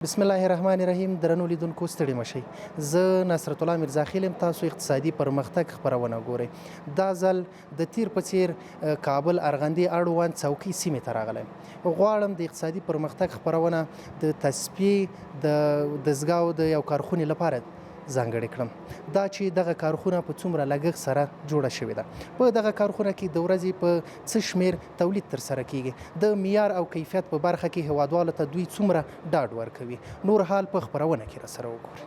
بسم الله الرحمن الرحیم. درنو لیدونکو ستړي مشئ. زه نصرت الله میرزا خیل یم. تاسو اقتصادي پرمختګ خپرونه ګورئ. دا ځل د تیر په څیر کابل ارغندې اړوند څوکۍ سیمې ته راغلی یم. غواړم د اقتصادي پرمختګ خپرونه د تصفیې د دستګاو د یو کارخونې لپاره ځانګړې کړم. دا چې دغه کارخونه په څومره لګښت سره جوړه شوې ده. په دغه کارخونه کې د ورځې په څه شمیر تولید ترسره کیږي. د معیار او کیفیت په برخه کې هیوادوالو ته دوی څومره ډاډ ورکوي. نور حال په خپرونه کې راسره وګورئ.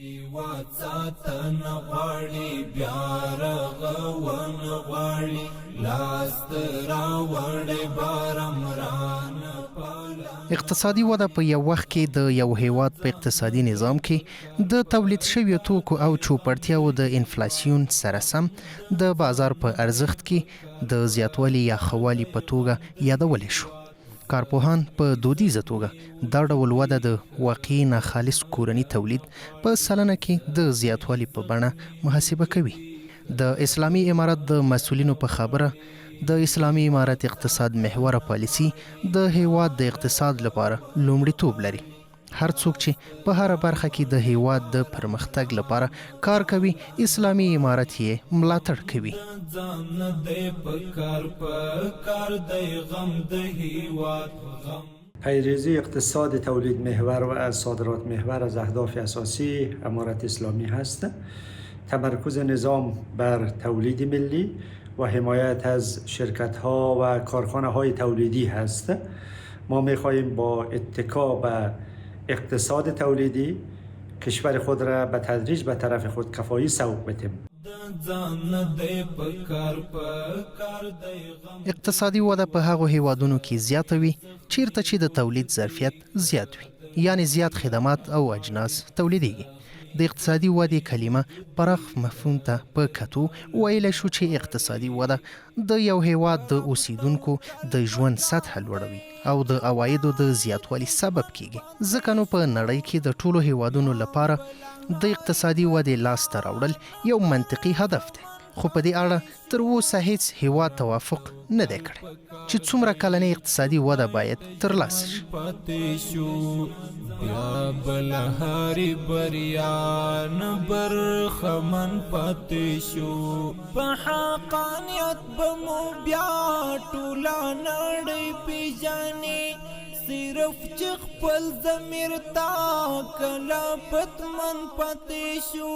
هیواد ساتنه غواړي، بیا رغون غواړي، لاس ته راوړی بارمران پالا. اقتصادي وده په یو وخت کې د یو هیواد په اقتصادي نظام کې د تولید شویو توکو او چوپړتیاو د انفلاسیون سره سم د بازار په ارزښت کې د زیاتوالي یا ښه والي په توګه یادولی شو. کارپوهان په دودیزه توګه دا ډول وده د واقعي ناخالص کورني تولید په سلنه کې د زیاتوالي په بڼه محاسبه کوي. د اسلامي امارت د مسؤلینو په خبره د اسلامي امارت اقتصاد محوره پالیسي د هیواد د اقتصاد لپاره لومړیتوب لري. هر څوک چې په هر برخه کې د هیواد د پرمختګ لپاره کار کوي، اسلامي امارت یې ملاتړ کوي. ځان دې په کار دی غم د هیواد غم. پیریزی اقتصاد تولید محور و از صادرات محور از اهداف اساسی امارت اسلامی هست. تمرکز نظام بر تولید ملی و حمایت از شرکت ها و کارخانه های تولیدی هست. ما میخواهیم با اتکا به اقتصاد تولیدی کشور خود را به تدریج به طرف خودکفایی سوق بدیم. اقتصادي وده په هغو هیوادونو کې زیاته وي چیرته چې د تولید ظرفیت زیات وي، یعنی زیات خدمات او اجناس تولیدیږي. د اقتصادي ودې کلمه پراخ مفهوم ته په کتو ویلی شو چې اقتصادي وده د یو هیواد د اوسیدونکو د ژوند سطح لوړوي او د عوایدو د زیاتوالي سبب کیږي. ځکه نو په نړۍ کې د ټولو هیوادونو لپاره د اقتصادي ودې لاسته راوړل یو منطقي هدف دی. خو په دې اړه تر اوسه هیڅ هیواد توافق نه دی کړی چې څومره کلنۍ اقتصادي وده باید ترلاسه شي. بیا بل هری بریان برخمن پاتې شو، په حقانیت به مو بیا ټوله نړۍ پیژني. صرف چې خپل ضمیر تا کله پتمن پاتې شو.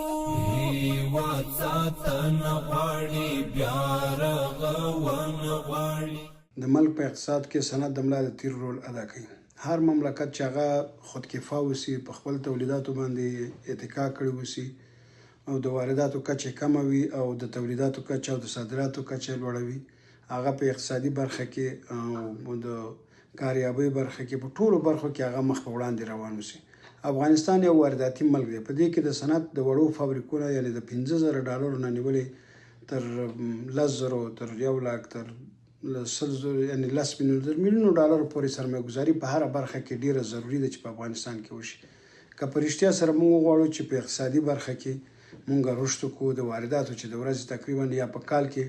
هیواد ساتنه غواړي، بیا رغون غواړي. د ملک په اقتصاد کې صنعت د ملا د تیر رول ادا کوي. هر مملکت چې هغه خودکفا وسی، په خپل تولیداتو باندې اتکا کړی وسی او د وارداتو کچه کمه وي او د تولیداتو کچه او د صادراتو کچه لوړه وي، هغه په اقتصادي برخه کې او د کاریابۍ برخه کې په ټولو برخو کې هغه مخ په وړاندې روان وسی. افغانستان یو وارداتي ملک دی. په دې کې د صنعت د وړو فابریکونو یعنی د 15,000 ډالرو نه نیولې تر 10,000 تر 1,00,000 تر 100,000 یعنی 10 میلیونو ډالرو پورې سرمایه گذاري په هر برخه کې ډیره ضروری ده چې په افغانستان کې وشي. که په رښتیا سره موږ غواړو چې په اقتصادي برخه کې موږ رشد وکړو، د وارداتو چې د ورځې تقریبا یا په کال کې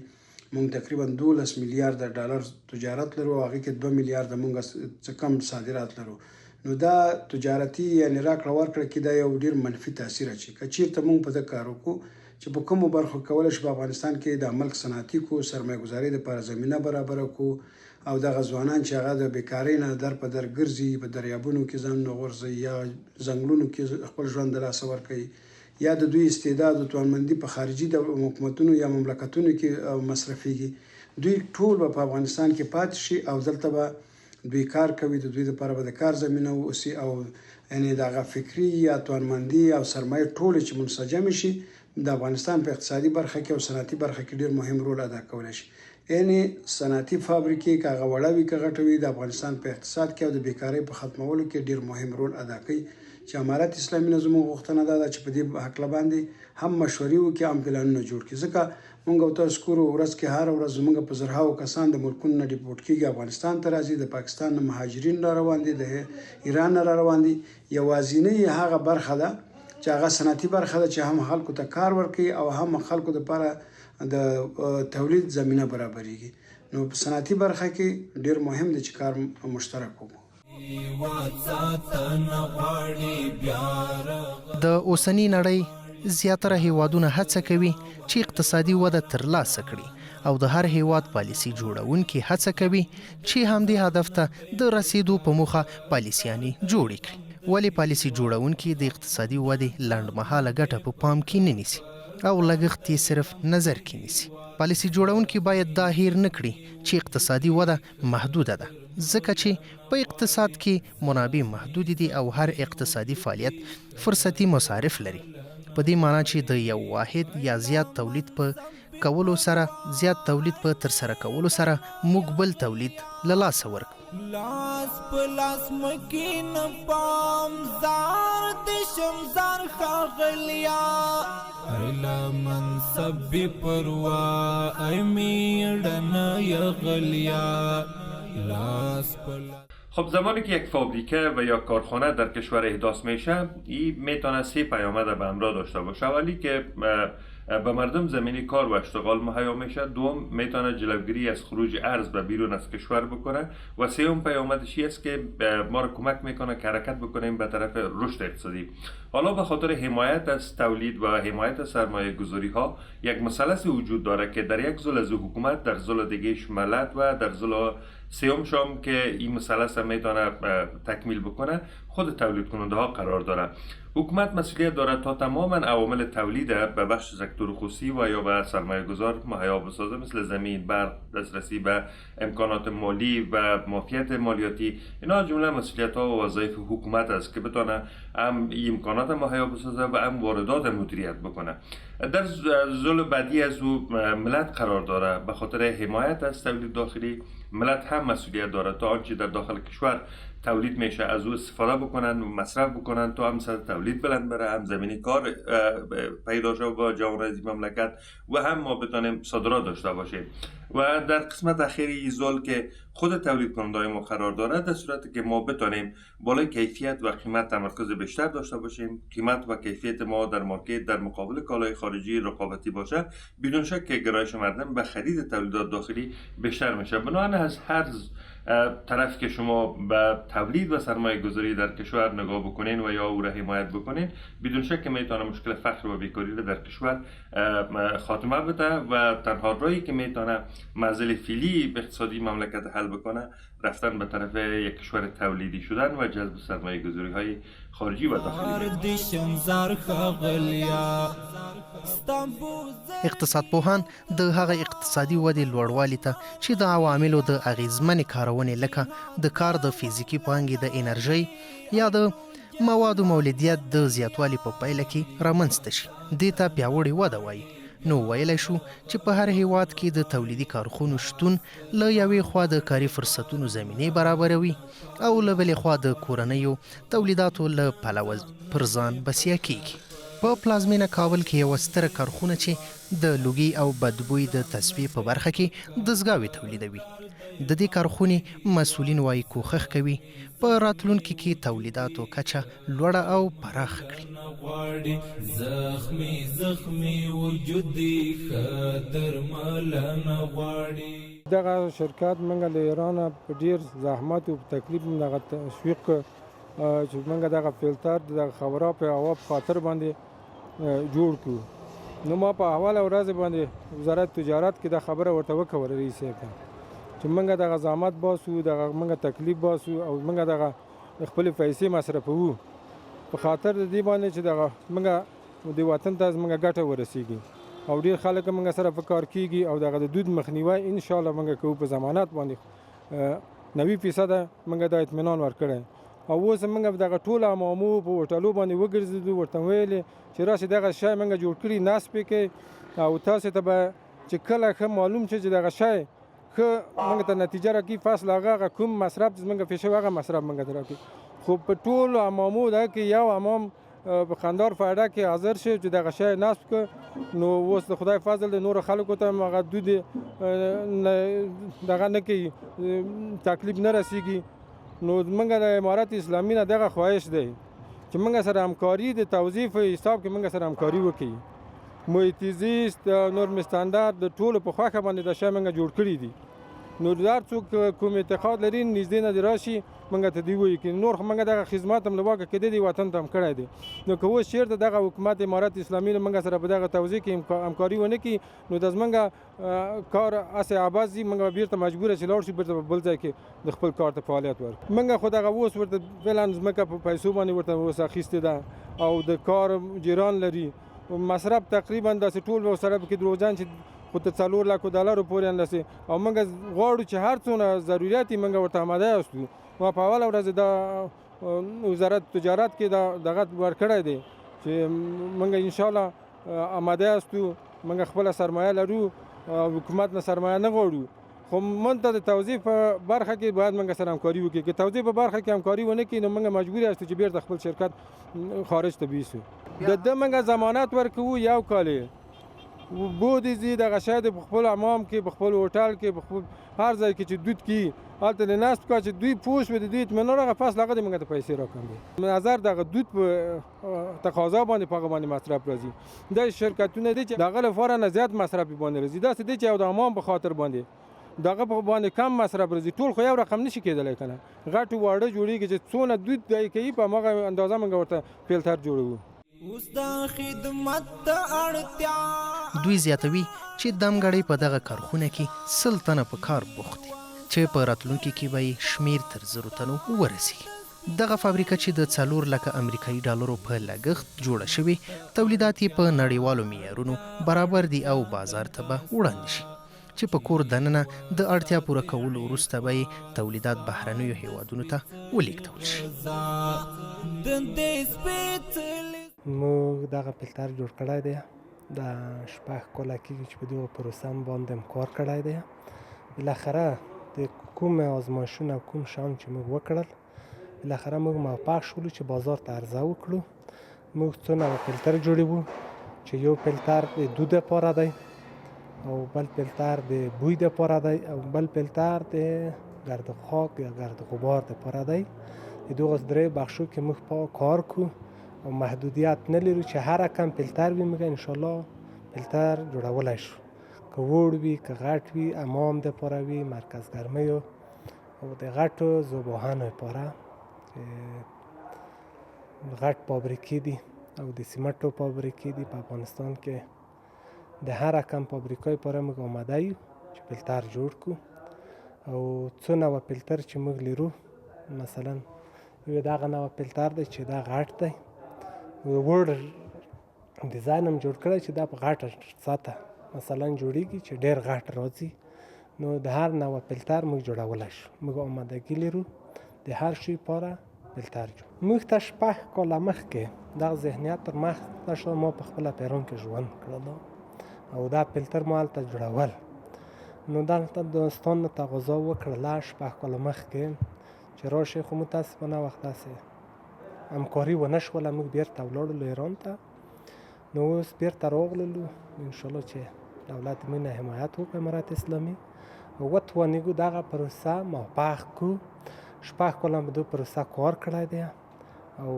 موږ تقریبا 12 میلیارډ ډالر تجارت لرو، هغه کې 2 میلیارډ موږ څه کم صادرات لرو. نو دا تجارتي یعنی راکړه ورکړه کې دا یو ډیر منفي تاثیر اچي. که چیرته موږ په دې کار وکړو چې په کومو برخو کولی شو په افغانستان کې د ملک صنعتي کو سرمایه گذاري لپاره زمینه برابره کو او دغه ځوانان چې هغه د بیکارۍ نه در په در ګرځي، په دریابونو کې ځان غورځوي یا ځنګلونو کې خپل ژوند د لاسه ورکوي، یا د دوی استعداد او توانمندي په خارجي د حکومتونو یا مملکتونو کې مصرفيږي، دوی ټول په افغانستان کې پاتې شي او دلته به دوی کار کوي. د دوی لپاره به د کار زمینه وسی او یعنی دغه فکری یا توانمندي او سرمایه ټول چې منسجم شي د افغانستان په اقتصادي برخه کې او صنعتي برخه کې ډیر مهم رول ادا کولی شي. یعنی صنعتي فابریکې که هغه وړه وي که غټه وي، د افغانستان په اقتصاد کې او د بیکارۍ په ختمولو کې ډیر مهم رول ادا کوي. چې امارت اسلامي نظام غوښتنه ده چې په دې حق باندې هم مشورې وکړي، هم پلانونه جوړ کړي. ځکه موږ او تاسو ګورو ورځ کې هر ورځ زموږ په زرهاو کسان د ملکونو نه ډیپورټ کیږي، افغانستان ته راځي، د پاکستان نه مهاجرین را روان دي، د ایران نه را روان دي. یوازینی هغه برخه ده چې هغه صنعتي برخه ده چې هم خلکو ته کار ورکوي او هم خلکو لپاره د تولید زمینه برابرېږي. نو په صنعتي برخه کې ډیر مهم دی چې کار مشترک وکړو. د اوسنی نړۍ زیاتره هیوادونه هڅه کوي چې اقتصادي وده ترلاسه کړي او د هر هیواد پالیسي جوړونکي هڅه کوي چې همدې هدف ته د رسیدو په موخه پالیسیانې جوړې کړي. ولی پالیسي جوړونکي د اقتصادي ودې لنډمهاله ګټه په پام کې نه نیسي او لګښت یې صرف نظر کې نیسي. پالیسي جوړونکي باید دا هیر نه کړي چې اقتصادي وده محدوده ده، ځکه چې په اقتصاد کې منابع محدود دي او هر اقتصادي فعالیت فرصتي مصارف لري، په دې معنی چې د یو واحد یا زیات تولید په ترسره کولو سره موږ بل تولید له لاسه ورکړو. لاس پلاس مکین پام زار دشم زار خاغلیا ایلا منصب پروا ایمیدن یغلیا لاس پلاس. خب زمانی که یک فابریکه و یا کارخانه در کشور احداث میشه، این میتونه 3 پیامد به همراه داشته باشه. اولی که به مردم زمینی کار و اشتغال مهیا میشه، دوم میتونه جلوگیری از خروج ارز به بیرون از کشور بکنه و سوم پیامدش است که ما را کمک میکنه که حرکت بکنیم به طرف رشد اقتصادی. حالا به خاطر حمایت از تولید و حمایت از سرمایه گذاری ها یک مثلثی وجود داره که در یک زل از حکومت، در زل دیگهش ملت و در زل سوم شام که این مثلث میتونه تکمیل بکنه خود تولید کننده ها قرار داره. حکومت مسئولیت داره تا تماما عوامل تولید به بخش سکتور خصوصی و یا به سرمایه گذار مهیا بسازه، مثل زمین، برق، دسترسی به امکانات مالی و معافیت مالیاتی. اینا جمله مسئولیت ها و وظایف حکومت است که بتونه هم امکانات مهیا بسازه و هم واردات مدیریت بکنه. در زل بعدی از او ملت قرار داره. به خاطر حمایت از تولید داخلی ملت هم مسئولیت داره تا آنچه در داخل کشور تولید میشه از او استفاده بکنن و مصرف بکنن تا هم سطح تولید بلند بره، هم زمینی کار پیدا شه با جوانان از مملکت و هم ما بتونیم صادرات داشته باشیم. و در قسمت اخیر این زل که خود تولید کننده های ما قرار داره، در صورتی که ما بتونیم بالای کیفیت و قیمت تمرکز بیشتر داشته باشیم، قیمت و کیفیت ما در مارکت در مقابل کالای خارجی رقابتی باشه، بدون شک که گرایش مردم به خرید تولیدات داخلی بیشتر میشه. بنابراین از هر طرف که شما به تولید و سرمایه گذاری در کشور نگاه بکنین و یا او را حمایت بکنین، بدون شک که میتونه مشکل فقر و بیکاری را در کشور خاتمه بده و تنها راهی که میتونه معضل فعلی اقتصادی مملکت حل بکنه رفتن به طرف یک کشور تولیدی شدن و جذب سرمایه گذاری های خارجی و داخلی. اقتصاد پوهان د هغه اقتصادي ودې لوړوالي ته چې د عواملو د اغیزمنې کارونې لکه د کار د فزیکي پانګې د انرژۍ یا د موادو مولدیت د زیاتوالي په پایله کې رامنځته شي، دې ته پیاوړې وده وایي. نو ویلی شو چې په هر هیواد کې د تولیدي کارخونو شتون له یوې خوا د کاري فرصتونو زمینې برابروي او له بلې خوا د کورنیو تولیداتو له پلوه پر ځان بسیا کیږي. په پلازمینه کابل کې یوه ستره کارخونه چې د لوګي او بدبوی د تصفیې په برخه کې دستګاوې تولیدوي. د دې کارخونې مسؤلین وایي کوښښ کوي په راتلونکي کې تولیداتو کچه لوړه او پراخه کړي. دغه شرکت منګه له ایران په ډیر زحمت او تکلیف دغه تشویق چې منګه دغه فلټر د خبره په هوا په خاطر باندې جوړ کړو. نو ما په اول ورځ باندې وزارت تجارت کې د خبره ورته وکړه رئیس ته چې منګه دغه زحمت باسو، دغه منګه تکلیف باسو او منګه دغه خپل پیسې مصرفوو په خاطر د دې باندې چې دغه منګه د وطن ته منګه ګټه ورسیږي او ډیر خلک منګه سره په کار کیږي او دغه د دود مخنیوي ان شاء الله منګه کوو په ضمانت باندې 90% منګه د اطمینان ورکړي. او اوس منګه دغه ټول امامو په هوټلو باندې وګرځېدو، ورته ویلې چې راشي دغه شی منګه جوړ کړي ناس پکې او تاسو ته به چې کله ښه معلوم شي چې دغه شی ښه منګه ته نتیجه راکړي، فصل هغه کوم مصرف منګه پیښه هغه مصرف منګه راکړي. خو په ټول امامو دا کې یو امام په خندار فایده کې حاضر شي چې دغه شی ناس ک نو اوس د خدای فضل د نور خلکو ته هغه دود دغه نه کوي، تکلیف نه رسیږي. نو منګه د امارت اسلامي نه دغه خواهش دی چې منګه سره همکاري د توظیف حساب کې منګه سره همکاري وکړي. محیط زیست، نورم استاندارد د ټولو په خوښه باندې د شی منګه جوړ کړي دي. نو هر څوک کوم اعتقاد لري نږدې نه راشي موږ ته دی وایي چې نور خو موږ دغه خدمات هم له واقع کېدی دی وطن ته هم کړی دی نو که اوس چېرته دغه حکومت امارت اسلامي له موږ سره په دغه توضیح کې همکاري ونه کړي نو د زموږ کار هسې عبث ځي موږ بیرته مجبوره چې لاړ شو بیرته په بل ځای کې د خپل کار ته فعالیت ورکړو موږ خو دغه اوس ورته فعلا ځمکه په پیسو باندې ورته اوس اخیستې ده او د کار جیران لري مصرف تقریبا داسې ټول ورسره پکې دروغجن چې خو ته $4 لک پورې انداسې او موږ غواړو چې هر څونه ضرورت یې موږ ورته آماده یاستو ما په اوله ورځ د وزارت تجارت کې دغه ورکړی دی چې موږ انشاءالله آماده یاستو موږ خپله سرمایه لرو حکومت نه سرمایه نه غواړو خو موږ ته د توظیف په برخه کې باید موږ سره همکاري وکړي که توظیف په برخه کې همکاري ونه کړي نو موږ مجبور یاستو چې بیرته خپل شرکت خارج ته بیسو د ده موږ ضمانت ورکوو 1 کال بودیزي دغه شاید په خپل امام کې په خپل هوټل کې په خپل هر ځای کې چې دود کې هلته د ناست کا چې دوی پوه شوي د دوی اطمینان هغه فصل هغه د موږ ته پیسې راکړي نظر دغه دود په تقاضا باندې په هغه باندې مصرف راځي دا شرکتونه دي چې دغه لپاره نه زیات مصرف باندې راځي داسې دی چې یو د امام په خاطر باندې دغه په باندې کم مصرف راځي ټول خو یو رقم نشي کېدلی که نه غټ واړه جوړېږي چې څونه دود دی کوي په هماغه اندازه موږ ورته فلټر جوړوو دوی زیاتوي چې دمګړۍ په دغه کارخونه کې 100 تنه په کار بوخت دي چې په راتلونکي کې به یې شمیر تر 0 تنو ورسیږي دغه فابریکه چې د $4 لک امریکایي ډالرو په لګښت جوړه شوې تولیدات یې په نړیوالو معیارونو برابر دي او بازار ته به وړاندې شي چې په کور دننه د اړتیا پوره کولو وروسته به یې تولیدات بهرنیو هیوادونو ته ولیږدول شي موږ دغه فلټر جوړ کړی دی د 6 کاله کېږي چې په دغه پروسه باندې کار کړی دی بالاخره د کوم آزمایشونه او کوم شیان چې موږ وکړل بالاخره موږ موفق شولو چې بازار ته عرضه وکړو موږ څو نوع فلټر جوړوو چې یو فلټر د دود لپاره دی او بل فلټر د بوی لپاره دی او بل فلټر د ګرد خاک یا ګرد غبار لپاره دی د دغه درې بخشو کې موږ په کار کوو او محدودیت نه لرو چې هر کم فلټر وي موږ ان شاء الله فلټر جوړولای شو که وړ وي که غټ وي امام دپاره وي مرکز ګرمیو او د غټو ذوباهانو لپاره غټ فابریکې دي او د سیمنټو فابریکې دي په افغانستان کې د هر کم فابریکې لپاره موږ آماده یو چې فلټر جوړ کړو او څو نوع فلټر چې موږ لرو مثلا یو دغه نوع فلټر دی چې دا غټ دی وړ ډیزاین هم جوړ کړی چې دا په غټه سطح مثلا جوړیږي چې ډېر غټ راځي نو د هر نوع فلټر موږ جوړولی شو موږ آمادګي لرو د هر شي لپاره فلټر جوړ موږ ته 6 کاله مخکې دغه ذهنیت تر مخته شو ما په خپله پیرون کې ژوند کړلو او دا فلټر ما هلته جوړول نو دلته دوستان تقاضا وکړله 6 کاله مخکې چې راشئ خو متاسفانه وخت داسې همکاري ونه شوله موږ بیرته ولاړلو ایران ته نو اوس بیرته راغللو انشاءالله چې دولت موږ نه حمایت وکړي امارت اسلامي او وتوانېږو دغه پروسه موفق کړو 6 کاله مو د پروسه کار کړی دی او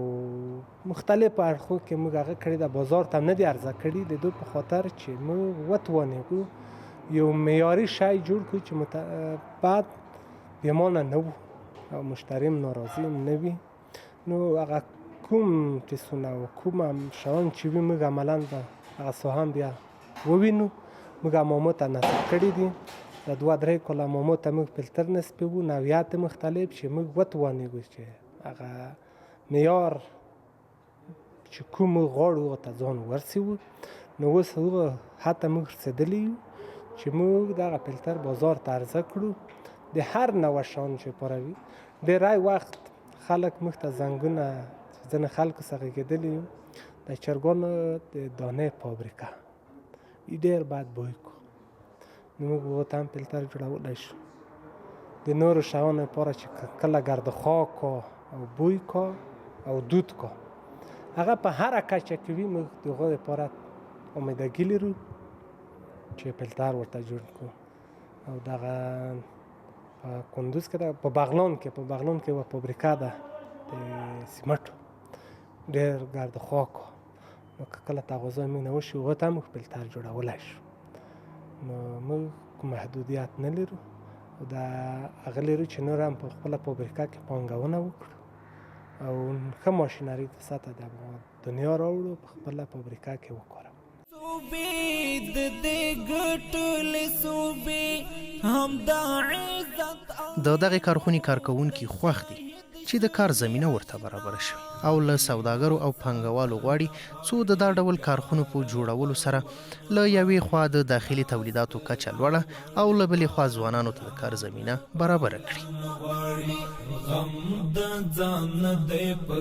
مختلف اړخو کې موږ هغه کړی د بازار ته نه دی عرضه کړي د دوی په خاطر چې موږ وتوانېږو یو معیاري شی جوړ کړو چې بعد بیمانه نه وو او مشتری هم ناراضي نه وي نو هغه کوم ټیسونه او کوم شیان چې وي موږ عملا به هغه ساحه هم بیا ووینو موږ امامو ته نصب کړي دي د 2-3 کاله امامو ته موږ فلټر نصبوو نوعیت مختلف چې موږ وتوانېږو چې هغه معیار چې کوم غواړو هغه ته ځان ورسوو نو اوس هغه حتی موږ رسېدلي یو چې موږ دغه فلټر بازار ته عرضه کړو د هر نوع شیان چې لپاره وي ډېری وخت خلک موږ ته زنګونه ځینې خلکو څخه کېدلي یو د چرګانو د دانې فابریکه ډېر بد بوی کو نو موږ هغو ته هم فلټر جوړولی شو د نورو شیانو لپاره چې کله ګرد خاک او بوی کا او دود کا هغه په هره کچه کې وي موږ د هغو لپاره امیدګي لرو چې فلټر ورته جوړ کړو او دغه په کندوز کې ده په بغلان کې یوه فابریکه ده د سیمنټو ډېر ګرد خاک نو که کله تقاضا موږ نه وشي هغو ته موږ فلټر جوړولی شو نو موږ کوم محدودیت نه لرو او دا هغه لري چې نور هم په خپله فابریکه کې پانګونه وکړو او ښه ماشینري د سطحه د دنیا راوړو په خپله فابریکه کې وکړو. د دغه کارخونې کارکوونکي خوښ دي چې د کار زمینه ورته برابره شوي او له سوداګرو او پانګوالو غواړي څو د دا ډول کارخونو په جوړولو سره له یوې خوا د داخلي تولیداتو کچه لوړه او له بلې خوا ځوانانو ته د کار زمینه برابره کړي. غم د ځان دی په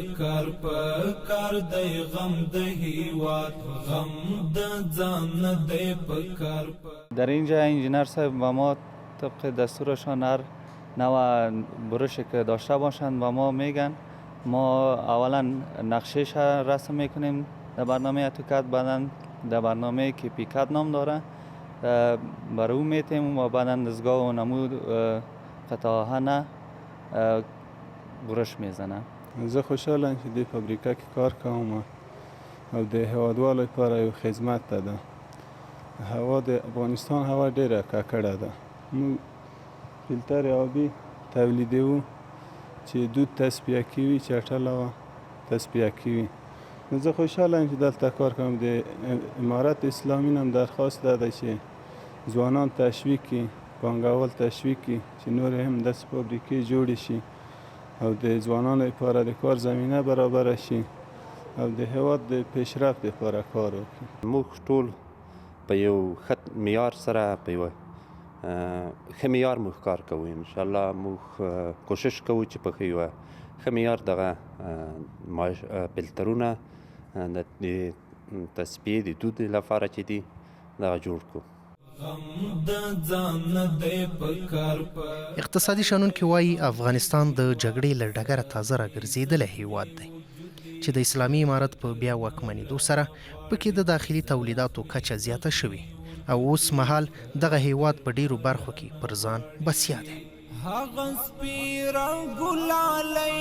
کار دی غم د هیواد غم د ځان دی په کار. در اینجا انجینر صاحب و ما طبق دستورشان هر نوع برشی که داشته باشند و ما میگن ما اولا نقشهش رسم میکنیم در برنامه اتوکد، بعدا در برنامه که پیکت نام داره بر او میتیم و بعدا دستگاه و نمود قطع آهن برش میزنن. زه خوشحالم چې د فابریکه کې کار کوم او د هیوادوالو لپاره یو خدمت ده. هوا د افغانستان هوا ډیره ککړه ده. موږ فیلتر آبی تولیدوو چې دود تصفیه کوي، چټله تصفیه کوي. نو زه خوشحالم چې دلته کار کوم. د امارت اسلامي هم درخواست داده چې ځوانان تشویق کړي، پانګوال تشویق کړي چې نور هم داسې فابریکې جوړې شي او د ځوانانو لپاره د کار زمینه برابر شي او د هیواد د پیشرفت لپاره کار وکړي. موږ ټول په یو ښه معیار سره په یو ښه معیار موږ کار کوو. انشاءالله موږ کوشش کوو چې په یو ښه معیار دغه فلترونه د تصفیې د دود لپاره چې دي دغه جوړ کړو. اقتصادي شنونکي وایي افغانستان د جګړې له ډګره تازه راګرځېدلی هیواد دی چې د اسلامي امارت په بیا واکمنېدو سره پکې د داخلي تولیداتو کچه زیاته شوې او اوس مهال دغه هیواد په ډیرو برخو کې پر ځان بسیا دی. هغه سپیره ګلالۍ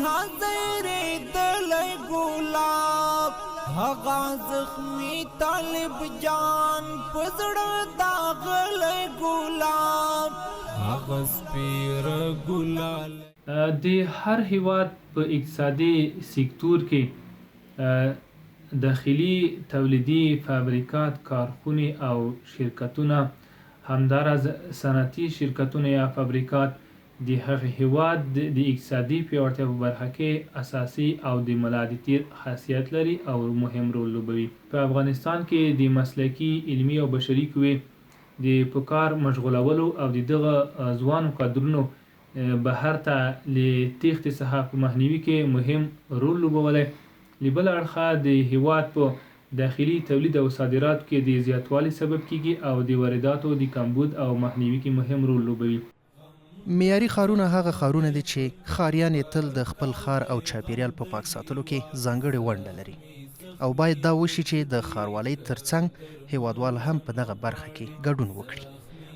حاضرېدلی ګلاب هغه زخمي طالب جان په زړه داغلی ګلاب هغه سپیره ګلالۍ. د هر هیواد په اقتصادي سکتور کې داخلي تولیدي فابریکات، کارخونې او شرکتونه همداراز صنعتي شرکتونه یا فابریکات د هغه هیواد د اقتصادي پیاوړتیا په برخه کې اساسي او د ملاحظې تیر خاصیت لري او مهم رول لوبوي. په افغانستان کې د مسلکي، علمي او بشري قوې د په کار مشغولولو او دغه ځوانو کادرونو بهر ته له تېښتې څخه په مخنیوي کې مهم رول لوبولی. له بل اړخه د هیواد په داخلي تولید او صادراتو کې د زیاتوالي سبب کیږي او د وارداتو د کمبود او مخنیوي کې مهم رول لوبوي. معیاري ښارونه هغه ښارونه دي چې ښاریان یې تل د خپل ښار او چاپیریال په پاک ساتلو کې ځانګړې ونډه لري او باید دا وشي چې د ښاروالۍ ترڅنګ هیوادوال هم په دغه برخه کې ګډون وکړي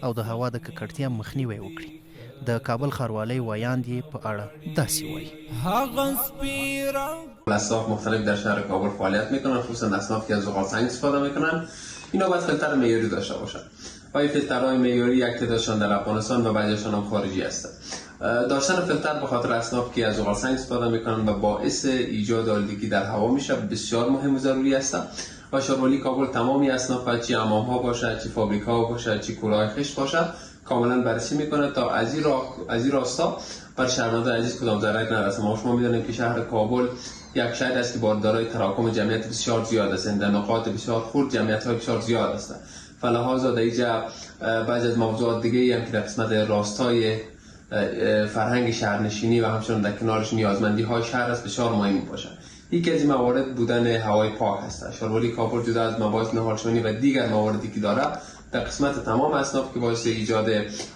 او د هوا د ککړتیا مخنیوی وکړي. د کابل ښاروالۍ ویاند یې په اړه داسې وایي. اصناف مختلف در شهر کابل فعالیت میکنن، خصوصا اصناف که از زغال سنگ استفاده میکنن. اینا باید فیلتر معیاری داشته باشن و این فیلترهای معیاری یک تعدادشان در افغانستان و بعضیشان هم خارجی هستند. داشتن فیلتر به خاطر اصناف که از زغال سنگ استفاده میکنن و باعث ایجاد آلودگی در هوا میشه بسیار مهم و ضروری است و شهروالی کابل تمامی اصناف، چه حمام‌ها باشد، چه فابریک‌ها باشد، چه کوله‌های خشت باشد، کاملا بررسی میکنه تا از این راستا بر شهروندان عزیز کدام ضرری نرسه. ما شما میدونیم که شهر کابل یک شهر است که دارای تراکم جمعیت بسیار زیاد است. در نقاط بسیار خرد جمعیت‌های بسیار زیاد است. فلهذا در اینجا بعضی از موضوعات دیگه هم که در قسمت راستای فرهنگ شهرنشینی و همچنین در کنارش نیازمندی‌های شهر است بسیار مهم باشه. یکی از این موارد بودن هوای پاک است. شهروالی کابل جدا از مباحث نهالشونی و دیگر مواردی که داره در قسمت تمام اصناف که باعث ایجاد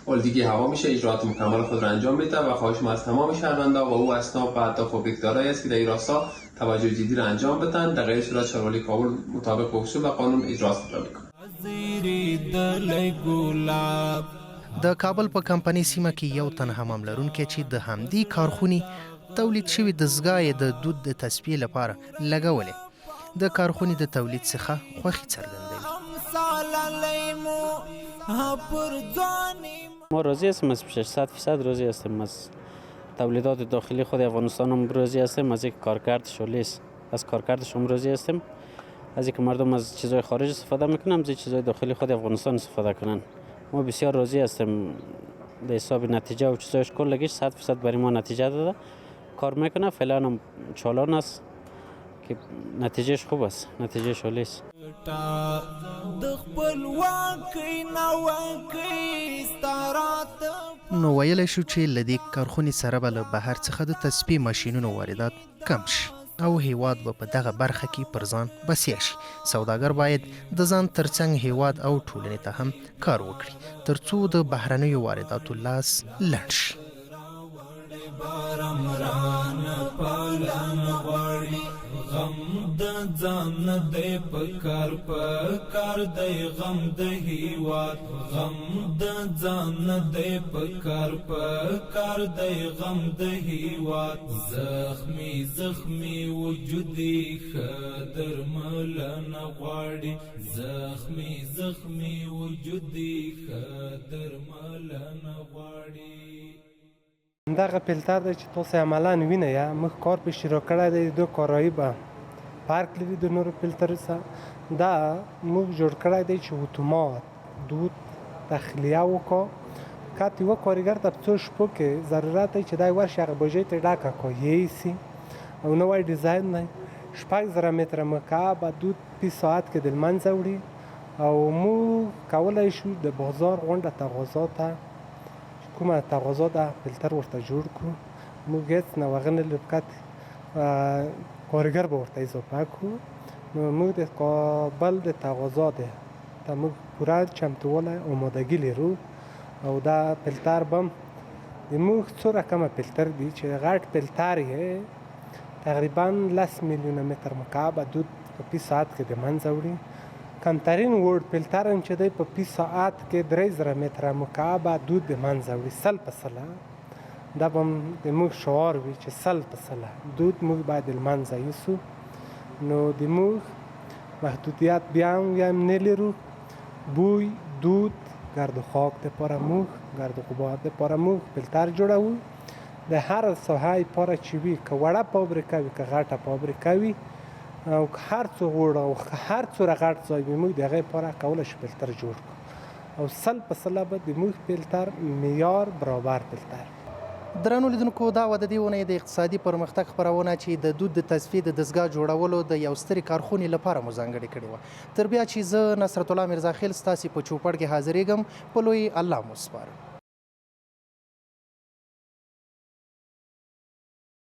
آلودگی هوا میشه اجراءات مکمل خود را انجام میده و خواهش ما از تمام شهروندان و او اصناف و حتی فابریکدارایی است که در این راستا توجه جدی را انجام بدن. در غیر صورت شهروالی کابل مطابق اصول و قانون اجراات میکنه. د کابل په کمپنۍ سیمه کې یو تن حمام لرونکی چې د همدې کارخونې تولید شوي دستګاه یې د دود د تصفیې لپاره لګولې د کارخونې د تولید څخه خوښي څرګندوي. ما راضی هستیم از پیشش، 100% راضی هستیم از تولیدات داخلی خود افغانستان هم راضی هستیم، از اینکه کارکردش عالی است، از کارکردش هم راضی هستیم، از اینکه مردم از چیزهای خارج استفاده میکنن، از چیزهای داخلی خود افغانستان استفاده کنن. ما بسیار راضی هستیم. به حساب نتیجه و چیزایش کلگیش 100% برای ما نتیجه داده، کار میکنه، فعلا هم چالان است که نتیجهش خوب است، نتیجهش عالی است. نو ویلی شو چې له دې کارخونې سره به له بهر څخه د تصفیې ماشینونو واردات کم شي او هیواد به په دغه برخه کې پر ځان بسیا شي. سوداګر باید د ځان ترڅنګ هیواد او ټولنې ته هم کار وکړي ترڅو د بهرنیو وارداتو لاس لنډ شي. غم د ځان دی پکار پکار دی غم د هیواد غم د ځان دی پکار پکار دی غم د هیواد زخمی زخمی وجودی خدر ملن غواړي زخمی زخمی وجودی خدر ملن غواړي. دغه فلټر دی چې تاسو عملاً وینئ یا موږ کار پې شروع کړی دی، دو کارایی به فرق لري د نورو فلټرو سره. دا موږ جوړ کړی دی چې اتومات دود تخلیه وکړو. کات یوه کارګر ته په څو شپو کې ضرورت دی چې دی ورشي هغه بوجۍ ته ډکه کړو یوسي او نوی ډیزاین دی 6000 متره مکعب دود 20 ساعت کې د لمنځه وړي او موږ کولی شو د بازار غونډه تقاضا ته کومه تقاضا ده فلټر ورته جوړ کړو. موږ هېڅ نه هغه نه لرو، فقط کارګر به ورته اضافه کړو. نو موږ د کابل د تقاضا ده ته موږ پوره چمتووالی آمادګي لرو او دا فلټر به هم د موږ څو رقمه فلټر دي چې غټ فلټر یې تقریبا 10 میلیونه متر مکعب دود په 20 ساعت کې د منځه وړي. کمترین وړ فلټر هم چې دی په 20 ساعت کې 3000 متره مکعب دود د منځه وړي 100%. دا به هم د موږ شعار وي چې 100% دود موږ باید د لمنځه یوسو. نو د موږ محدودیت بیا هم نه لرو. بوی، دود، گرد و خاک دپاره موږ گرد و غبار دپاره موږ فلټر جوړوو. د هر ساحه پاره چې وي که وړه فابریکه وي که غټه فابریکه وي او هر څو وړ او هر څومره غټ ځای وي موږ د هغې لپاره کولی شو فلټر جوړ کړو او 100% به د موږ فلټر معیار برابر فلټر. درنو لیدونکو، دا وه د دې اونۍ د اقتصادي پرمختګ خپرونه چې د دود د تصفیې د دستګاه جوړولو د یو سترې کارخونې لپاره مو ځانګړې کړې وه. تر بیا چې زه نصرت الله میرزاخیل ستاسې په چوپړ کې حاضرېږم، په لوی الله مو سپارم.